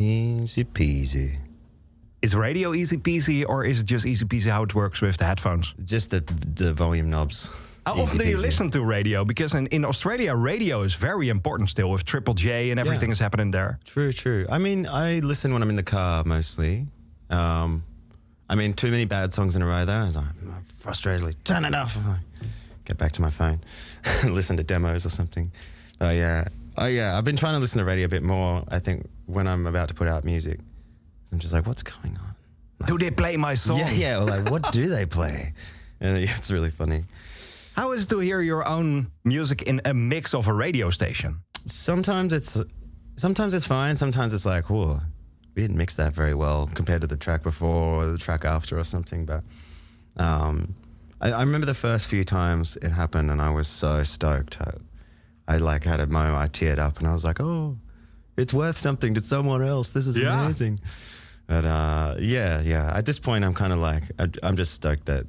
Easy peasy. Is radio easy peasy, or is it just easy peasy how it works with the headphones? Just the volume knobs. How often do you listen to radio? Because in Australia, radio is very important still with Triple J and everything is happening there. True. I mean, I listen when I'm in the car mostly. I mean, too many bad songs in a row though. I was like, frustratedly, turn it off. Get back to my phone, listen to demos or something. Oh yeah. I've been trying to listen to radio a bit more. I think when I'm about to put out music, I'm just like, what's going on? Like, do they play my song? Yeah. Or like, what do they play? And it's really funny. How is it to hear your own music in a mix of a radio station? Sometimes it's fine. Sometimes it's like, whoa, we didn't mix that very well compared to the track before or the track after or something. But I remember the first few times it happened, and I was so stoked. I like had a moment I teared up, and I was like, oh, it's worth something to someone else. This is amazing. But at this point, I'm kind of like, I'm just stoked that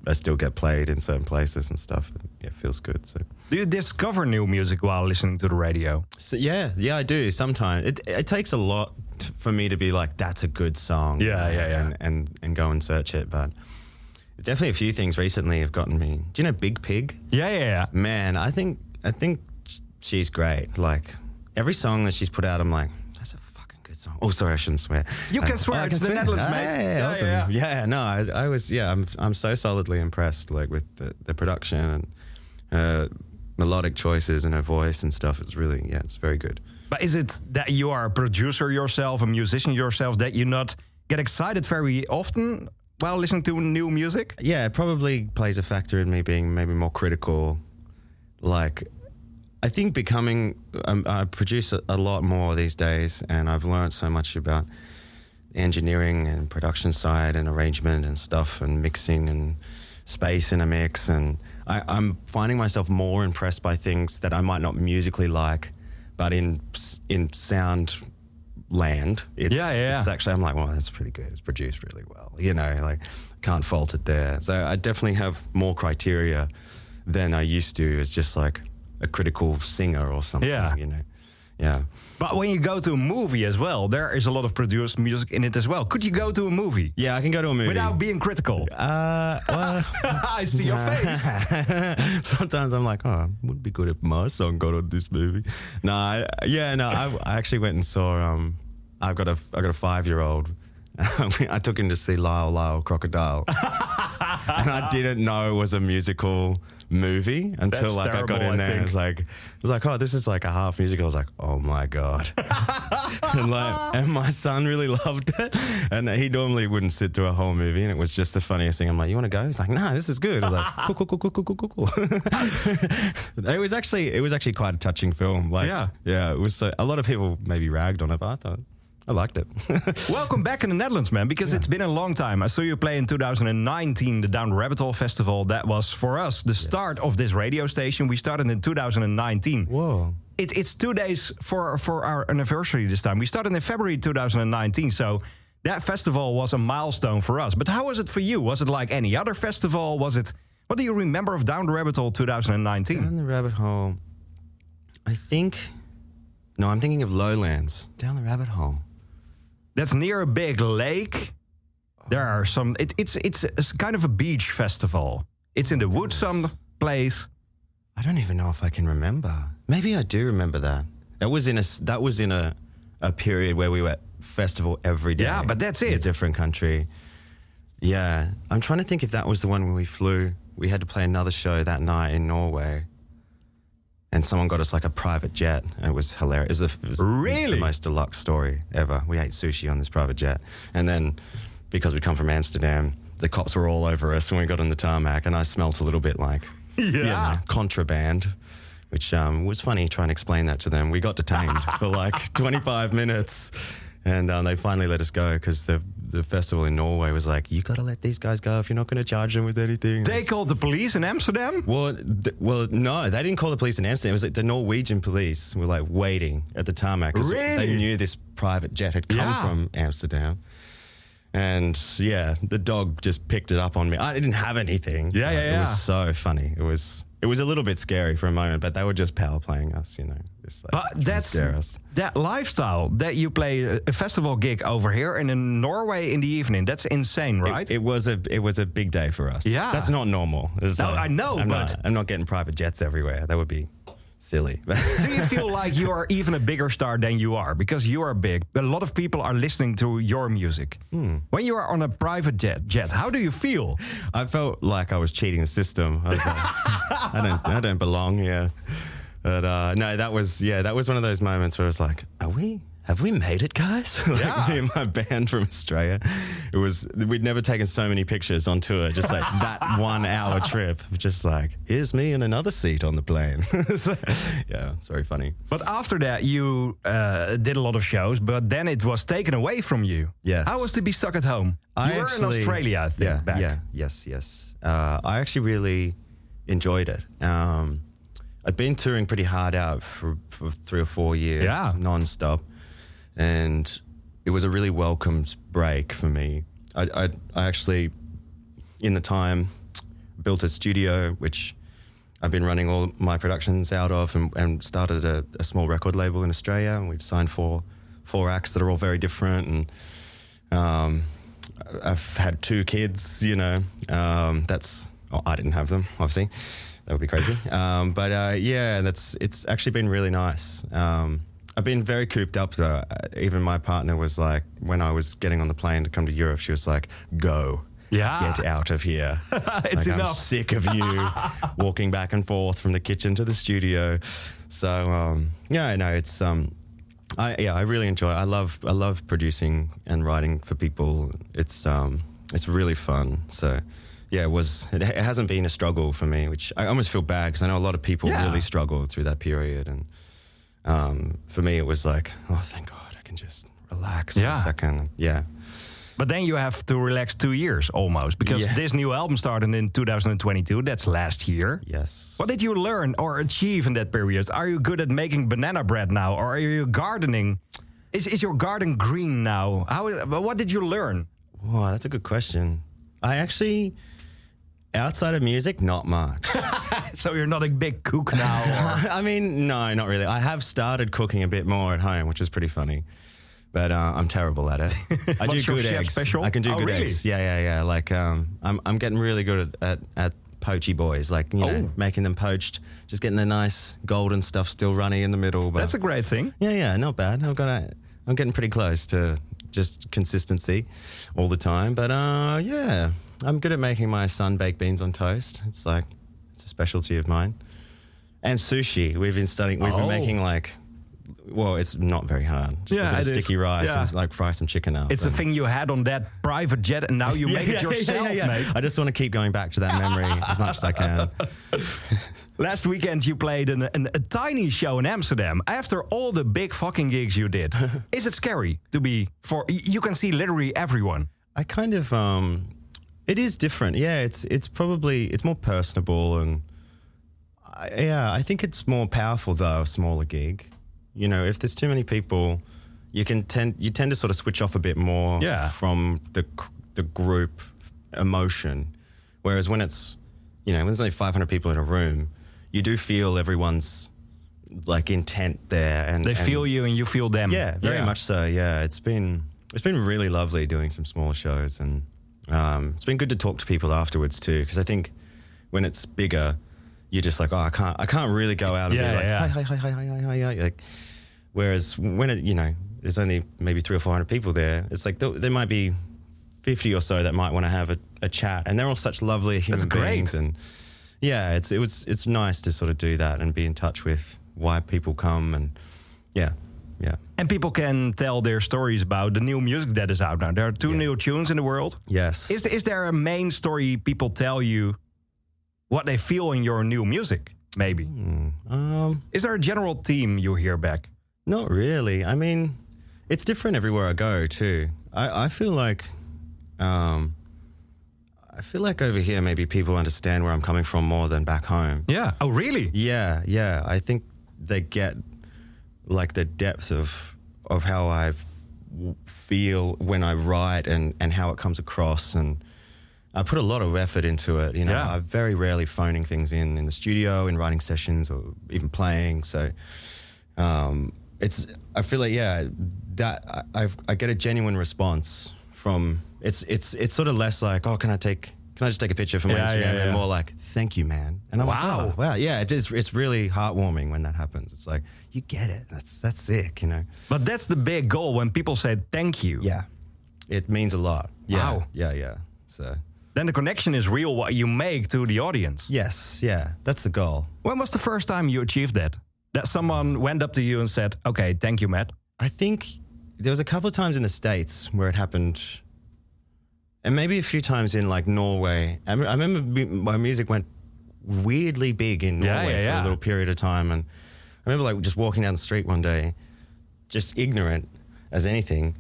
I still get played in certain places and stuff. It feels good. So, do you discover new music while listening to the radio? So, yeah, I do. Sometimes it takes a lot for me to be like, that's a good song. Yeah. And go and search it. But definitely a few things recently have gotten me. Do you know Big Pig? Yeah. Man, I think she's great. Like every song that she's put out, I'm like, that's a fucking good song. Oh, sorry, I shouldn't swear. You can swear. It's the Netherlands, mate. Hey, awesome. Yeah. No, I was. Yeah, I'm so solidly impressed. Like with the production and melodic choices and her voice and stuff. It's really, it's very good. But is it that you are a producer yourself, a musician yourself, that you not get excited very often while listening to new music? Yeah, it probably plays a factor in me being maybe more critical. Like, I think I produce a lot more these days, and I've learned so much about engineering and production side and arrangement and stuff and mixing and space in a mix. And I'm finding myself more impressed by things that I might not musically like, but in sound land, it's actually, I'm like, well, that's pretty good. It's produced really well. Like can't fault it there. So I definitely have more criteria than I used to. It's just like a critical singer or something, Yeah. But when you go to a movie as well, there is a lot of produced music in it as well. Could you go to a movie? Yeah, I can go to a movie. Without being critical? Well, I see your face. Sometimes I'm like, it would be good if my song got on this movie. I actually went and saw, I've got a 5-year-old. I took him to see Lyle Crocodile. And I didn't know it was a musical movie until I got in there. It was like, oh, this is like a half musical. I was like, oh my God. and my son really loved it. And he normally wouldn't sit through a whole movie, and it was just the funniest thing. I'm like, you want to go? He's like, no, this is good. I was like, cool. It was actually quite a touching film. It was a lot of people maybe ragged on it, but I liked it. Welcome back in the Netherlands, man, because it's been a long time. I saw you play in 2019, the Down the Rabbit Hole Festival. That was, for us, the start of this radio station. We started in 2019. Whoa. It's 2 days for our anniversary this time. We started in February 2019, so that festival was a milestone for us. But how was it for you? Was it like any other festival? What do you remember of Down the Rabbit Hole 2019? Down the Rabbit Hole, I'm thinking of Lowlands. Down the Rabbit Hole. That's near a big lake. There are some. It's kind of a beach festival. It's in the woods some place. I don't even know if I can remember. Maybe I do remember that. That was in a period where we were at festival every day. Yeah, but that's it. In a different country. Yeah, I'm trying to think if that was the one where we flew. We had to play another show that night in Norway. And someone got us like a private jet, and it was hilarious. It was really the most deluxe story ever. We ate sushi on this private jet, and then because we come from Amsterdam, the cops were all over us when we got on the tarmac, and I smelt a little bit like contraband, which was funny trying to explain that to them. We got detained for like 25 minutes, and they finally let us go because the festival in Norway was like, you got to let these guys go if you're not going to charge them with anything. They called the police in Amsterdam? Well, no, they didn't call the police in Amsterdam. It was like the Norwegian police were like waiting at the tarmac. Really? They knew this private jet had come from Amsterdam. And yeah, the dog just picked it up on me. I didn't have anything. It was so funny. It was a little bit scary for a moment, but they were just power playing us, just like, But that's scare us. that lifestyle that you play a festival gig over here and in Norway in the evening. That's insane, right? It was a big day for us. Yeah. That's not normal. I know, I'm not getting private jets everywhere. That would be silly. Do you feel like you are even a bigger star than you are? Because you are big. A lot of people are listening to your music. When you are on a private jet, how do you feel? I felt like I was cheating the system. I was like, I don't belong here. But no, that was one of those moments where I was like, have we made it, guys? Like me and my band from Australia. We'd never taken so many pictures on tour, just like that 1 hour trip. Just like, here's me in another seat on the plane. So, yeah, it's very funny. But after that, you did a lot of shows, but then it was taken away from you. Yes. How was to be stuck at home? You were in Australia, I think, back. Yes. I actually really enjoyed it. I'd been touring pretty hard out for 3 or 4 years, non-stop. And it was a really welcome break for me. I actually, in the time, built a studio, which I've been running all my productions out of, and started a small record label in Australia. And we've signed four acts that are all very different. And I've had 2 kids, I didn't have them, obviously. That would be crazy. It's actually been really nice. I've been very cooped up though. Even my partner was like, when I was getting on the plane to come to Europe, she was like, go. Get out of here. It's enough. I'm sick of you walking back and forth from the kitchen to the studio. So, it's I really enjoy it. I love producing and writing for people. It's really fun. So, it hasn't been a struggle for me, which I almost feel bad because I know a lot of people really struggle through that period. And for me, it was like, oh, thank God, I can just relax for a second. Yeah. But then you have to relax 2 years almost, because this new album started in 2022. That's last year. Yes. What did you learn or achieve in that period? Are you good at making banana bread now, or are you gardening? Is your garden green now? What did you learn? Wow, that's a good question. I actually, outside of music, not much. So you're not a big cook now? I mean, no, not really. I have started cooking a bit more at home, which is pretty funny. But I'm terrible at it. I do good eggs. Special? I can do good really? eggs. Yeah. Like I'm getting really good at poachy boys. Like making them poached, just getting the nice golden stuff still runny in the middle. But that's a great thing. Yeah, not bad. I'm getting pretty close to just consistency all the time. But I'm good at making my son baked beans on toast. It's a specialty of mine. And sushi. We've been making it's not very hard. Just a bit of sticky rice and fry some chicken out. It's the thing you had on that private jet, and now you make it yourself, mate. I just want to keep going back to that memory as much as I can. Last weekend you played a tiny show in Amsterdam. After all the big fucking gigs you did, is it scary to be you can see literally everyone? I kind of it is different. Yeah, it's more personable, and I think it's more powerful though, a smaller gig. If there's too many people, you tend to sort of switch off a bit more from the group emotion. Whereas when it's, when there's only 500 people in a room, you do feel everyone's intent there, and they feel you and you feel them. Yeah, very much so. Yeah, it's been really lovely doing some smaller shows, and it's been good to talk to people afterwards too. Because I think when it's bigger, you're just like, I can't really go out and be like, hi. Like, whereas when there's only maybe 300 or 400 people there, it's like there might be 50 or so that might want to have a chat, and they're all such lovely human beings. And it's nice to sort of do that and be in touch with why people come, and yeah. And people can tell their stories about the new music that is out now. There are 2 new tunes in the world. Yes. Is there a main story people tell you? What they feel in your new music, maybe. Is there a general theme you hear back? Not really. I mean, it's different everywhere I go too. I feel like over here maybe people understand where I'm coming from more than back home. Yeah. Oh, really? Yeah. I think they get the depth of how I've feel when I write and how it comes across. And I put a lot of effort into it. You know, I'm very rarely phoning things in the studio, in writing sessions, or even playing. So I feel like that I get a genuine response from. It's sort of less like, oh, can I just take a picture for my Instagram, and more like, thank you, man. And I'm like, oh, wow, yeah, it's really heartwarming when that happens. It's like, you get it. That's sick, you know. But that's the big goal when people say thank you. Yeah, it means a lot. Yeah, wow. Yeah. So then the connection is real, what you make to the audience. Yes, yeah, that's the goal. When was the first time you achieved that? That someone went up to you and said, okay, thank you, Matt? I think there was a couple of times in the States where it happened, and maybe a few times in like Norway. I remember my music went weirdly big in Norway for a little period of time. And I remember like just walking down the street one day, just ignorant as anything.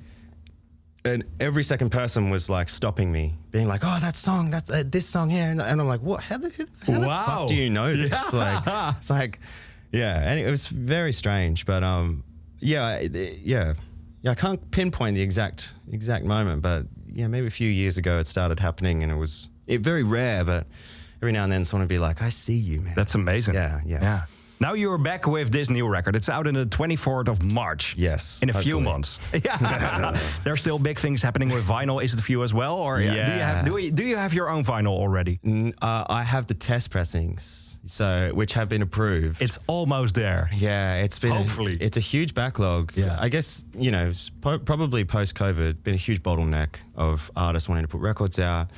And every second person was like stopping me, being like, oh, that song, that's this song here. And I'm like, what? How the fuck do you know this? Like, it's like, and it was very strange. But I can't pinpoint the exact moment, but maybe a few years ago it started happening, and it was very rare, but every now and then someone would be like, I see you, man. That's amazing. Yeah. Now you're back with this new record. It's out on the 24th of March. Yes. In a few months. Yeah. There's still big things happening with vinyl. Is it for you as well? Or do you have your own vinyl already? I have the test pressings, which have been approved. It's almost there. Yeah, it's been hopefully. It's a huge backlog. Yeah. I guess, probably post-COVID, been a huge bottleneck of artists wanting to put records out,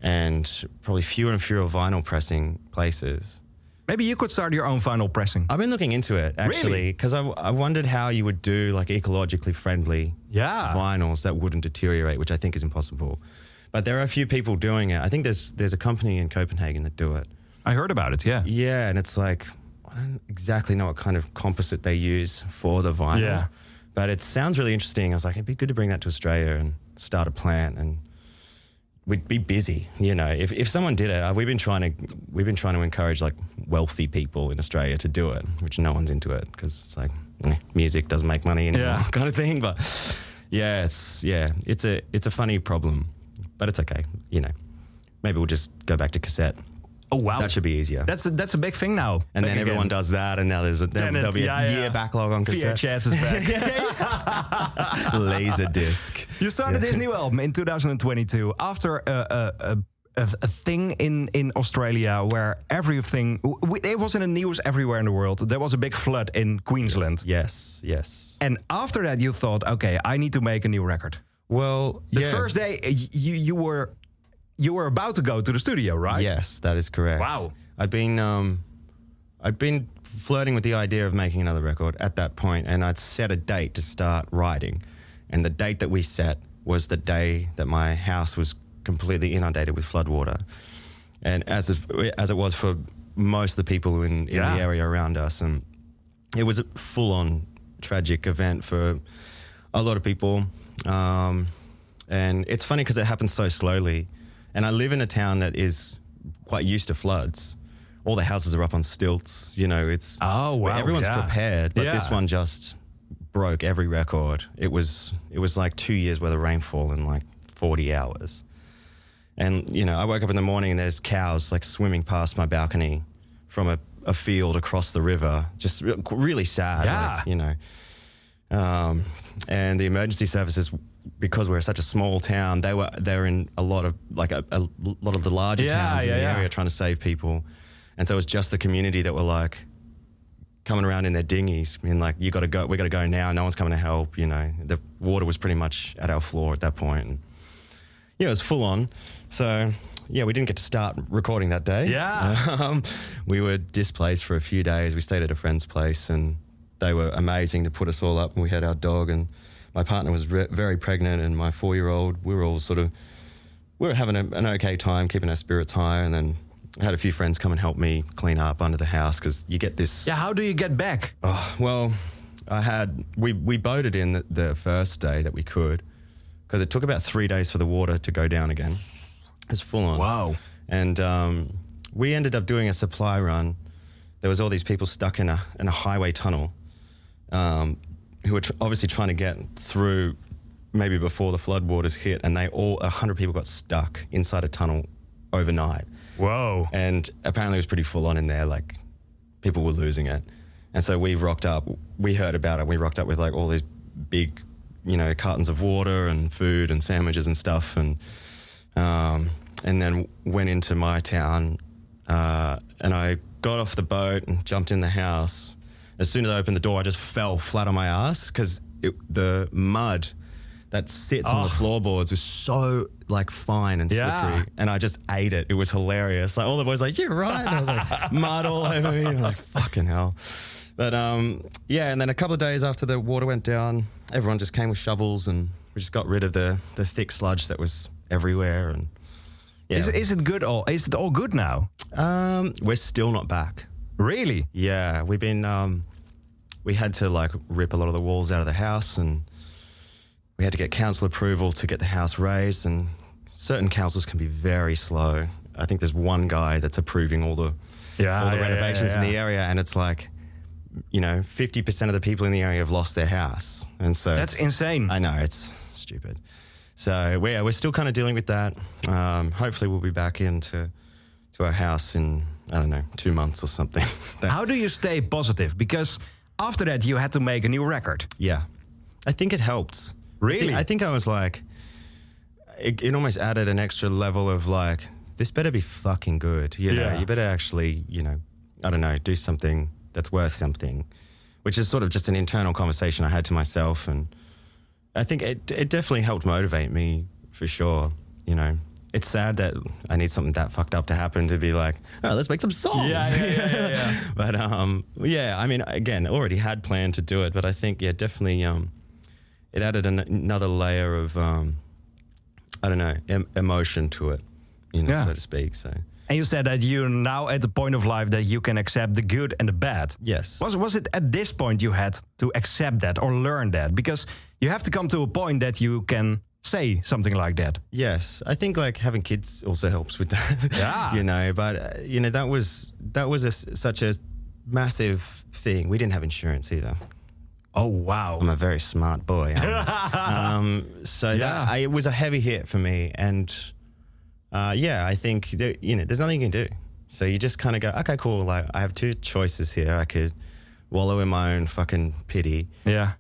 and probably fewer and fewer vinyl pressing places. Maybe you could start your own vinyl pressing. I've been looking into it, actually, because I wondered how you would do like ecologically friendly vinyls that wouldn't deteriorate, which I think is impossible. But there are a few people doing it. I think there's a company in Copenhagen that do it. I heard about it, yeah. Yeah, and it's like, I don't exactly know what kind of composite they use for the vinyl. Yeah. But it sounds really interesting. I was like, it'd be good to bring that to Australia and start a plant, and we'd be busy, If someone did it, we've been trying to encourage like wealthy people in Australia to do it, which no one's into it because it's like music doesn't make money anymore, kind of thing. But it's a funny problem, but it's okay, Maybe we'll just go back to cassette. Oh wow, that should be easier. That's a big thing now. And then everyone does that, and now there'll be a year backlog on cassette. VHS is back. Laserdisc. You started this new album in 2022 after a thing in Australia where everything it was in the news everywhere in the world. There was a big flood in Queensland. Yes. And after that, you thought, okay, I need to make a new record. Well, the first day you were about to go to the studio, right? Yes, that is correct. Wow. I'd been flirting with the idea of making another record at that point, and I'd set a date to start writing. And the date that we set was the day that my house was completely inundated with floodwater. And as it was for most of the people in the area around us. And it was a full-on tragic event for a lot of people. And it's funny because it happened so slowly. And I live in a town that is quite used to floods. All the houses are up on stilts, it's... Oh, wow. Everyone's prepared, but this one just broke every record. It was like 2 years worth of rainfall in like 40 hours. And, I woke up in the morning and there's cows like swimming past my balcony from a field across the river. Just really sad, and the emergency services, because we're such a small town, they're in a lot of the larger towns in the area trying to save people. And so it was just the community that were like coming around in their dinghies, being like, we got to go now. No one's coming to help. The water was pretty much at our floor at that point. And it was full on. So we didn't get to start recording that day. Yeah. We were displaced for a few days. We stayed at a friend's place, and they were amazing to put us all up. And we had our dog, and my partner was very pregnant, and my 4-year-old. We were having an okay time, keeping our spirits high, and then I had a few friends come and help me clean up under the house because you get this... Yeah, how do you get back? Oh, well, we boated in the first day that we could, because it took about 3 days for the water to go down again. It was full on. Wow. And we ended up doing a supply run. There was all these people stuck in a highway tunnel who were obviously trying to get through maybe before the floodwaters hit, and 100 people got stuck inside a tunnel overnight. Whoa. And apparently it was pretty full on in there, like people were losing it. And so we rocked up, we heard about it, we rocked up with like all these big, cartons of water and food and sandwiches and stuff, and then went into my town, and I got off the boat and jumped in the house. As soon as I opened the door, I just fell flat on my ass because the mud that sits on the floorboards was so like fine and slippery, and I just ate it. It was hilarious. Like all the boys were like, "You're right," and I was like, mud all over me. I'm like, fucking hell. But and then a couple of days after the water went down, everyone just came with shovels, and we just got rid of the thick sludge that was everywhere. And is it good? Is it all good now? We're still not back. Really? Yeah, we've been. We had to like rip a lot of the walls out of the house, and we had to get council approval to get the house raised. And certain councils can be very slow. I think there's one guy that's approving all the renovations in the area, and it's like, 50% of the people in the area have lost their house, and so that's insane. I know, it's stupid. So we're still kind of dealing with that. Hopefully, we'll be back into our house in 2 months or something. How do you stay positive? Because after that, you had to make a new record. Yeah, I think it helped. Really? I think I was like, it almost added an extra level of like, this better be fucking good. You better actually, do something that's worth something, which is sort of just an internal conversation I had to myself. And I think it definitely helped motivate me for sure. It's sad that I need something that fucked up to happen to be like, oh, let's make some songs. Yeah. But I mean, again, already had planned to do it, but I think, definitely it added another layer of, emotion to it, so to speak. So. And you said that you're now at the point of life that you can accept the good and the bad. Yes. Was it at this point you had to accept that or learn that? Because you have to come to a point that you can say something like that. Yes, I think like having kids also helps with that. Yeah. But that was such a massive thing. We didn't have insurance either. Oh wow! I'm a very smart boy. It was a heavy hit for me, and I think there's nothing you can do. So you just kind of go, okay, cool. Like I have two choices here. I could wallow in my own fucking pity,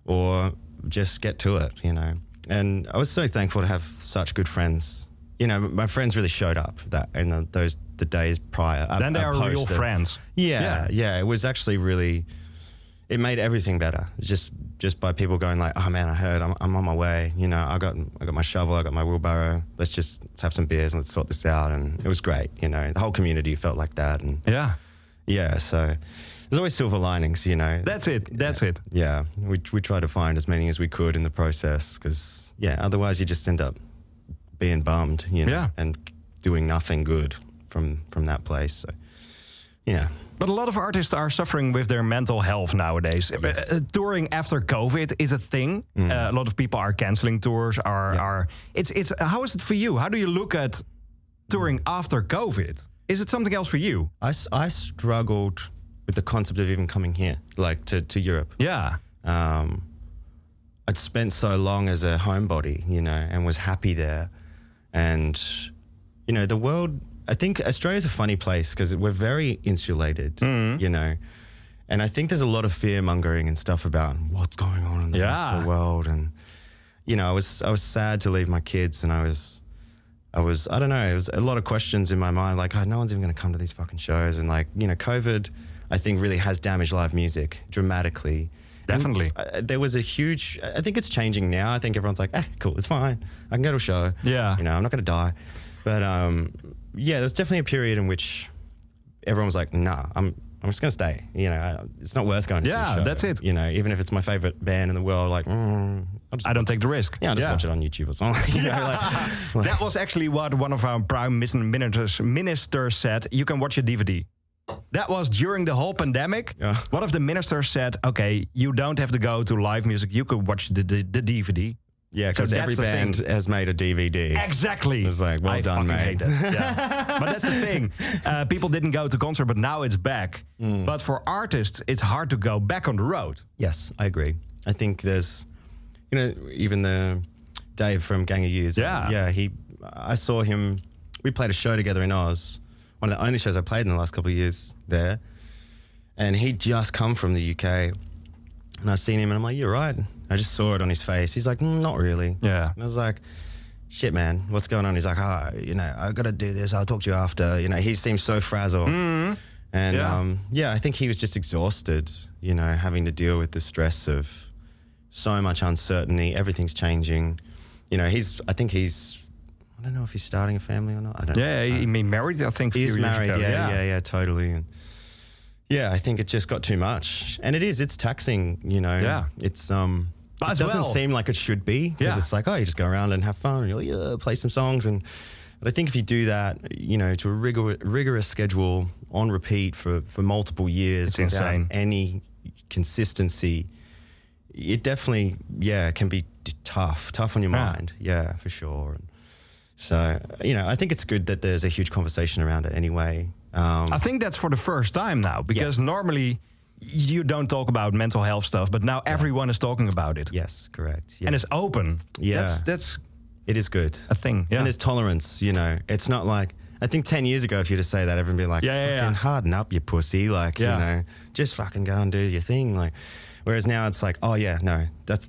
or just get to it. And I was so thankful to have such good friends. My friends really showed up in the days prior. Then they are real friends. Yeah. It was actually really, it made everything better. Just by people going like, oh man, I heard I'm on my way. I got my shovel, I got my wheelbarrow. Let's have some beers and let's sort this out. And it was great. The whole community felt like that. And so there's always silver linings, That's it. Yeah, we try to find as many as we could in the process because, otherwise you just end up being bummed, and doing nothing good from that place. So, But a lot of artists are suffering with their mental health nowadays. Yes. Touring after COVID is a thing. A lot of people are canceling tours. It's how is it for you? How do you look at touring after COVID? Is it something else for you? I struggled with the concept of even coming here, like to Europe. Yeah. I'd spent so long as a homebody, and was happy there. And, the world, I think Australia's a funny place because we're very insulated, And I think there's a lot of fear mongering and stuff about what's going on in the rest of the world. And, I was sad to leave my kids, and I was, I don't know, it was a lot of questions in my mind, like, oh, no one's even going to come to these fucking shows. And like, COVID, I think really has damaged live music dramatically. Definitely. And, there was a huge, I think it's changing now. I think everyone's like, cool, it's fine. I can go to a show. Yeah. I'm not going to die. But there's definitely a period in which everyone was like, nah, I'm just going to stay. It's not worth going to see a show. Yeah, that's it. Even if it's my favorite band in the world, like, I don't take the risk. Yeah, I'll just watch it on YouTube or something. That was actually what one of our prime ministers said. You can watch a DVD. That was during the whole pandemic. Yeah. One of the ministers said, okay, you don't have to go to live music. You could watch the DVD. Yeah, because every band has made a DVD. Exactly. It's like, well done, mate. Hate that. Yeah. But that's the thing. People didn't go to concert, but now it's back. But for artists, it's hard to go back on the road. Yes, I agree. I think there's, even the Dave from Gang of Youths. Yeah. I saw him. We played a show together in Oz. One of the only shows I played in the last couple of years there. And he'd just come from the UK. And I seen him and I'm like, you're right. I just saw it on his face. He's like, not really. Yeah. And I was like, shit, man, what's going on? He's like, I got to do this. I'll talk to you after. He seems so frazzled. Mm-hmm. And I think he was just exhausted, having to deal with the stress of so much uncertainty. Everything's changing. I don't know if he's starting a family or not. I don't know. Yeah, he married, I think, a few he's years married. ago. Yeah, totally. And I think it just got too much. And it's taxing, Yeah. It's, But it doesn't seem like it should be. Because it's like, you just go around and have fun and you'll play some songs. But I think if you do that, to a rigorous schedule on repeat for multiple years it's without insane. any consistency, it definitely, can be tough on your mind. Yeah, for sure. And so, I think it's good that there's a huge conversation around it anyway. I think that's for the first time now, because normally you don't talk about mental health stuff, but now everyone is talking about it. Yes, correct. Yeah. And it's open. Yeah. That's it is good. a thing. Yeah. And there's tolerance, It's not like, I think 10 years ago, if you were to say that, everyone would be like, fucking harden up, you pussy. Like, just fucking go and do your thing. Like, whereas now it's like,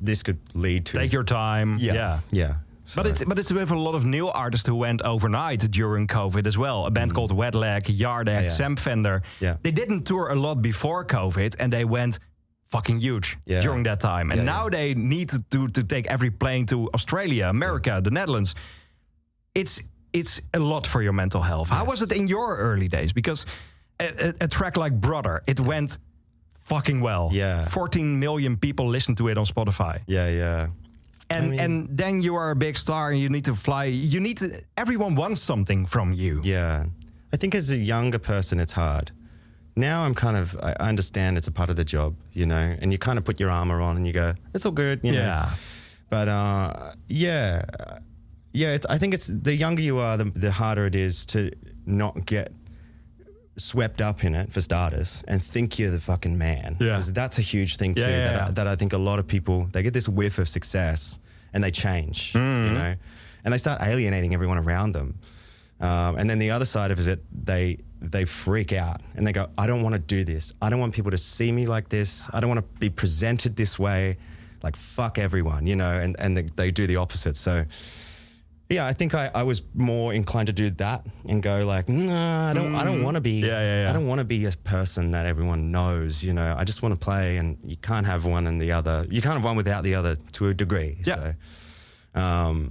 this could lead to... Take your time. Yeah. So. But it's with a lot of new artists who went overnight during COVID as well. A band called Wet Leg, Yarded, Sam Fender. Yeah. They didn't tour a lot before COVID, and they went fucking huge during that time. And now they need to take every plane to Australia, America, the Netherlands. It's a lot for your mental health. Yes. How was it in your early days? Because a track like Brother, it went fucking well. Yeah. 14 million people listened to it on Spotify. Yeah. And then you are a big star and you need to fly. Everyone wants something from you. Yeah. I think as a younger person, it's hard. Now I understand it's a part of the job, and you kind of put your armor on and you go, it's all good, know. But I think it's the younger you are, the harder it is to not get swept up in it, for starters, and think you're the fucking man. Because that's a huge thing too. That I think a lot of people, they get this whiff of success and they change, and they start alienating everyone around them. And then the other side of it is that they freak out and they go, I don't want to do this. I don't want people to see me like this. I don't want to be presented this way. Like, fuck everyone, and they do the opposite. So, I think I was more inclined to do that and go like, nah, I don't want to be, I don't want to be a person that everyone knows, I just want to play, and you can't have one and the other. You can't have one without the other to a degree. Yeah. So,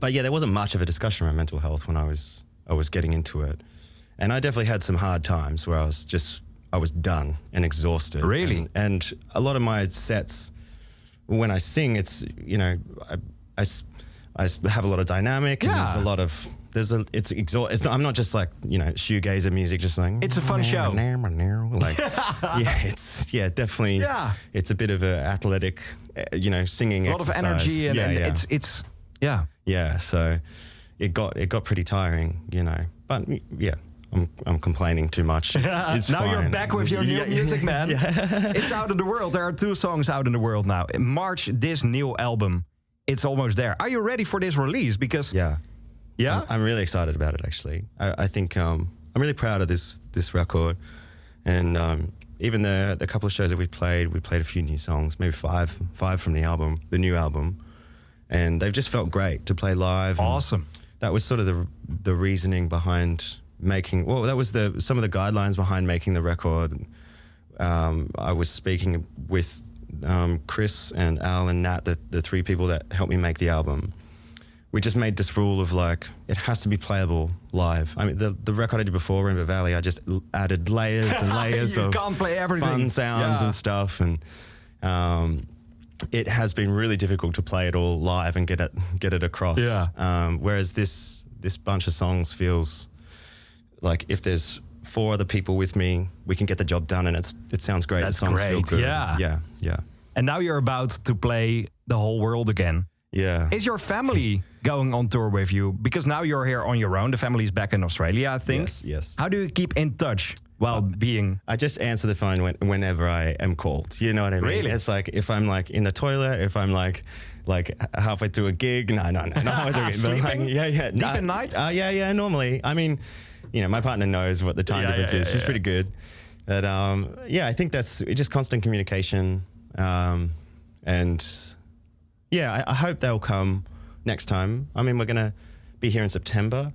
but there wasn't much of a discussion around mental health when I was getting into it. And I definitely had some hard times where I was done and exhausted. Really? And a lot of my sets, when I sing, it's, I have a lot of dynamic. And there's a lot of I'm not just like, shoegazer music, just like, it's a fun show. Like, it's definitely. Yeah. It's a bit of an athletic, singing. A lot exercise. of energy and it's. Yeah. So it got pretty tiring, But I'm complaining too much. It's now fine. You're back with your new music, man. It's out in the world. There are 2 songs out in the world now. In March, this new album. It's almost there. Are you ready for this release? Because I'm really excited about it. Actually, I think I'm really proud of this record, and even the couple of shows that we played a few new songs, maybe five from the album, the new album, and they've just felt great to play live. Awesome. That was sort of the reasoning behind making. Well, that was some of the guidelines behind making the record. I was speaking with Chris and Al and Nat, the 3 people that helped me make the album. We just made this rule of like, it has to be playable live. I mean, the record I did before, Rainbow Valley, I just added layers and layers of can't play everything. Fun sounds and stuff. And it has been really difficult to play it all live and get it across. Yeah. Whereas this bunch of songs feels like if there's 4 other people with me, we can get the job done, and it sounds great. That's the songs great. feel good. Yeah. And now you're about to play the whole world again. Yeah. Is your family going on tour with you? Because now you're here on your own. The family is back in Australia, I think. Yes. How do you keep in touch while being... I just answer the phone whenever I am called. You know what I mean? Really? It's like if I'm like in the toilet, if I'm like like halfway through a gig. No, not halfway through a gig. But like, yeah. Deep at night? Yeah, normally. I mean, you know, my partner knows what the time difference is. She's pretty good. But I think that's just constant communication. And yeah, I hope they'll come next time. I mean, we're going to be here in September,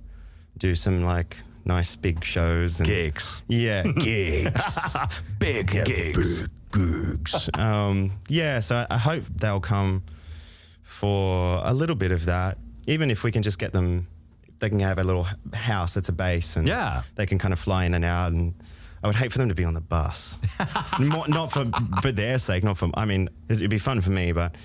do some like nice big shows. And, gigs. Yeah, gigs. Big gigs. Big gigs. So I hope they'll come for a little bit of that. Even if we can just get them, they can have a little house that's a base and they can kind of fly in and out. And I would hate for them to be on the bus. Not for their sake, I mean, it'd be fun for me, but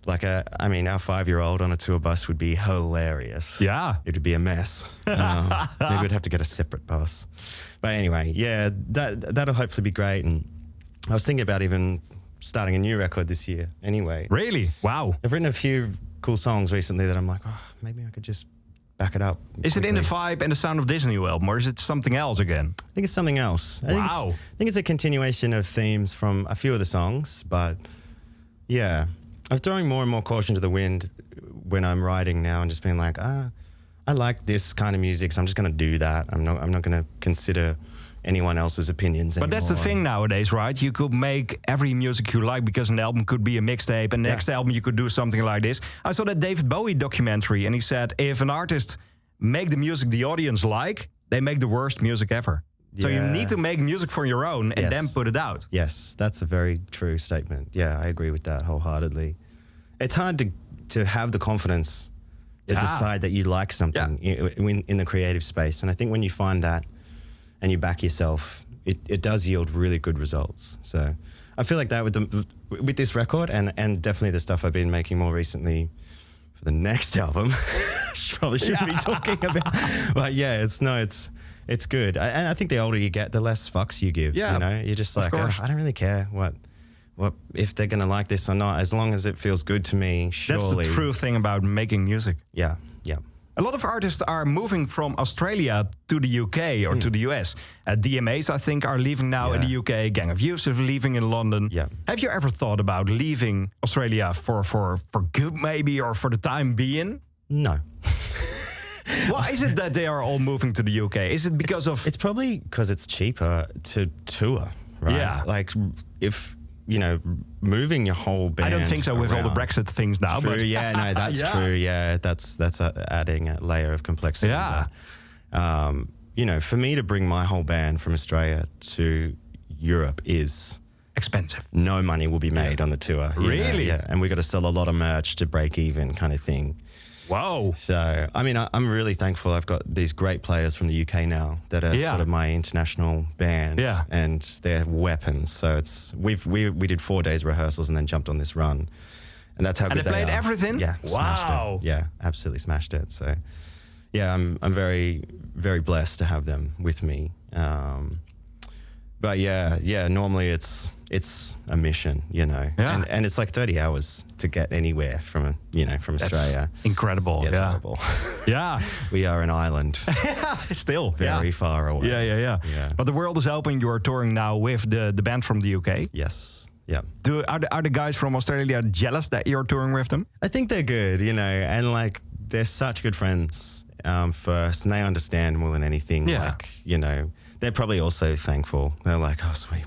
like our 5-year-old on a tour bus would be hilarious. Yeah. It would be a mess. Maybe we'd have to get a separate bus. But anyway, yeah, that'll hopefully be great. And I was thinking about even starting a new record this year anyway. Really? Wow. I've written a few cool songs recently that I'm like, maybe I could just back it up. Is it in the vibe and the sound of Disney album, or is it something else again? I think it's something else. I think it's a continuation of themes from a few of the songs, but yeah. I'm throwing more and more caution to the wind when I'm writing now and just being like, I like this kind of music, so I'm just going to do that. I'm not going to consider anyone else's opinions anymore. But that's the thing nowadays, right? You could make every music you like because an album could be a mixtape, and next album you could do something like this. I saw that David Bowie documentary, and he said if an artist make the music the audience like, they make the worst music ever. So you need to make music for your own and then put it out. Yes, that's a very true statement. Yeah, I agree with that wholeheartedly. It's hard to have the confidence to decide that you like something in the creative space. And I think when you find that and you back yourself, it does yield really good results. So I feel like that with this record and definitely the stuff I've been making more recently for the next album. Probably shouldn't be talking about. But yeah, it's good. And I think the older you get, the less fucks you give. Yeah, you know, you're just like, I don't really care what if they're going to like this or not, as long as it feels good to me. Surely. That's the true thing about making music. Yeah. A lot of artists are moving from Australia to the UK or to the US. DMAs, I think, are leaving now in the UK. Gang of Youths are leaving in London. Yeah. Have you ever thought about leaving Australia for good, maybe, or for the time being? No. Why is it that they are all moving to the UK? Is it because It's probably because it's cheaper to tour, right? Yeah. Like if, moving your whole band. I don't think so with all the Brexit things now. True, but that's true. Yeah, that's adding a layer of complexity. Yeah. But, for me to bring my whole band from Australia to Europe is expensive. No money will be made on the tour. Really? Yeah, and we got to sell a lot of merch to break even, kind of thing. Wow. So, I mean, I'm really thankful. I've got these great players from the UK now that are sort of my international band. Yeah. And they're weapons. So we did 4 days rehearsals and then jumped on this run. And that's how good they are. And they played everything? Yeah. Smashed it. Yeah, absolutely smashed it. So, yeah, I'm very, very blessed to have them with me. But yeah, normally it's a mission, Yeah. and it's like 30 hours to get anywhere from Australia. That's incredible. Yeah, it's horrible. Yeah. We are an island. Still. Very far away. Yeah. But the world is open. You are touring now with the band from the UK. Yes. Yeah. Are the guys from Australia jealous that you're touring with them? I think they're good, and like they're such good friends first, and they understand more than anything. Yeah. Like, they're probably also thankful. They're like, oh, sweet.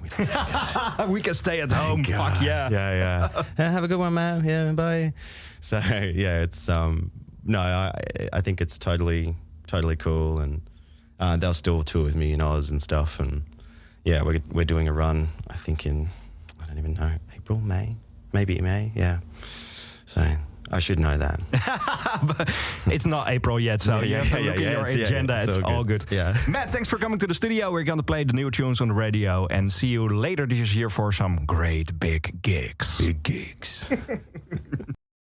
We can stay at home. Fuck yeah. Yeah. Have a good one, man. Yeah, bye. So, yeah, it's... I think it's totally cool. And they'll still tour with me in Oz and stuff. And, yeah, we're doing a run, I think in, I don't even know, April, May? Maybe May, yeah. So... I should know that. But it's not April yet, so you have to look at your agenda. It's all good. Yeah. Matt, thanks for coming to the studio. We're going to play the new tunes on the radio and see you later this year for some great big gigs. Big gigs.